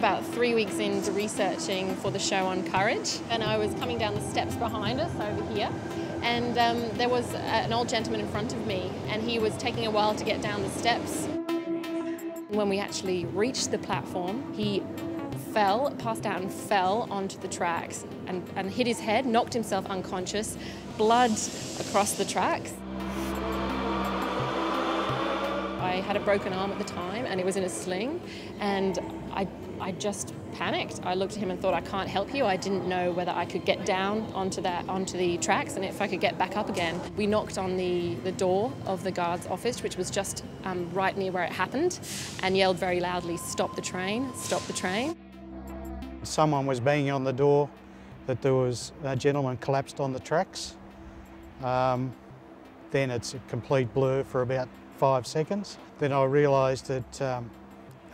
about 3 weeks into researching for the show on courage, and I was coming down the steps behind us over here, and there was an old gentleman in front of me, and he was taking a while to get down the steps. When we actually reached the platform, he passed out and fell onto the tracks and hit his head, knocked himself unconscious, blood across the tracks. I had a broken arm at the time and it was in a sling, and I just panicked. I looked at him and thought, I can't help you. I didn't know whether I could get down onto the tracks and if I could get back up again. We knocked on the door of the guard's office, which was just right near where it happened, and yelled very loudly, "Stop the train, stop the train." Someone was banging on the door that there was a gentleman collapsed on the tracks. Then it's a complete blur for about 5 seconds. Then I realised that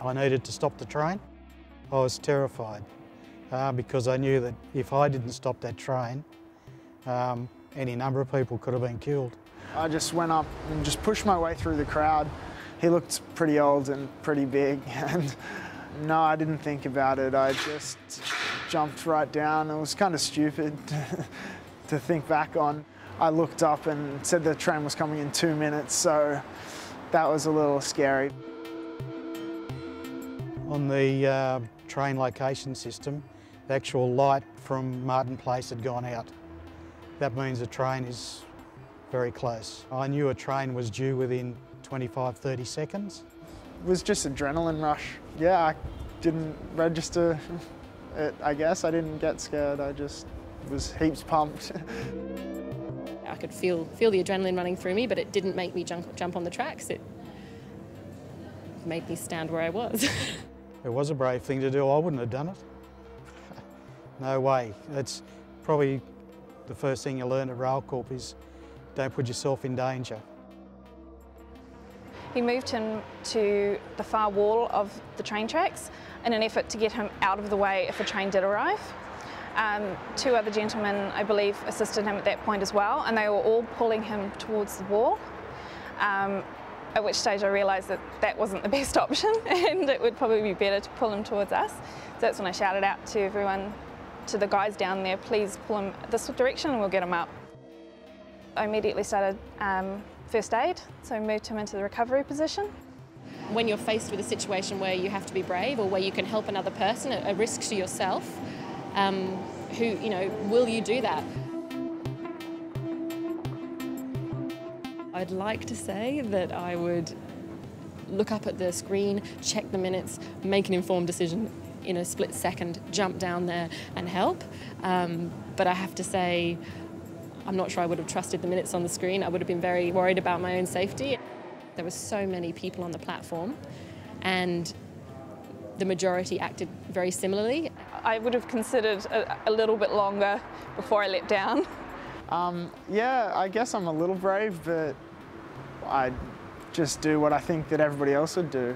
I needed to stop the train. I was terrified because I knew that if I didn't stop that train, any number of people could have been killed. I just went up and just pushed my way through the crowd. He looked pretty old and pretty big, and no, I didn't think about it. I just jumped right down. It was kind of stupid to think back on. I looked up and said the train was coming in 2 minutes, so that was a little scary. On the train location system, the actual light from Martin Place had gone out. That means the train is very close. I knew a train was due within 25-30 seconds. It was just adrenaline rush. Yeah, I didn't register it, I guess. I didn't get scared, I just was heaps pumped. I could feel the adrenaline running through me, but it didn't make me jump on the tracks. It made me stand where I was. It was a brave thing to do. I wouldn't have done it. No way. That's probably the first thing you learn at Rail Corp is don't put yourself in danger. He moved him to the far wall of the train tracks in an effort to get him out of the way if a train did arrive. 2 other gentlemen, I believe, assisted him at that point as well, and they were all pulling him towards the wall. At which stage I realised that that wasn't the best option and it would probably be better to pull him towards us. So that's when I shouted out to everyone, to the guys down there, please pull him this direction and we'll get him up. I immediately started first aid, so moved him into the recovery position. When you're faced with a situation where you have to be brave or where you can help another person at a risk to yourself, will you do that? I'd like to say that I would look up at the screen, check the minutes, make an informed decision in a split second, jump down there and help. But I have to say, I'm not sure I would have trusted the minutes on the screen. I would have been very worried about my own safety. There were so many people on the platform and the majority acted very similarly. I would have considered a little bit longer before I let down. Yeah, I guess I'm a little brave, but I just do what I think that everybody else would do.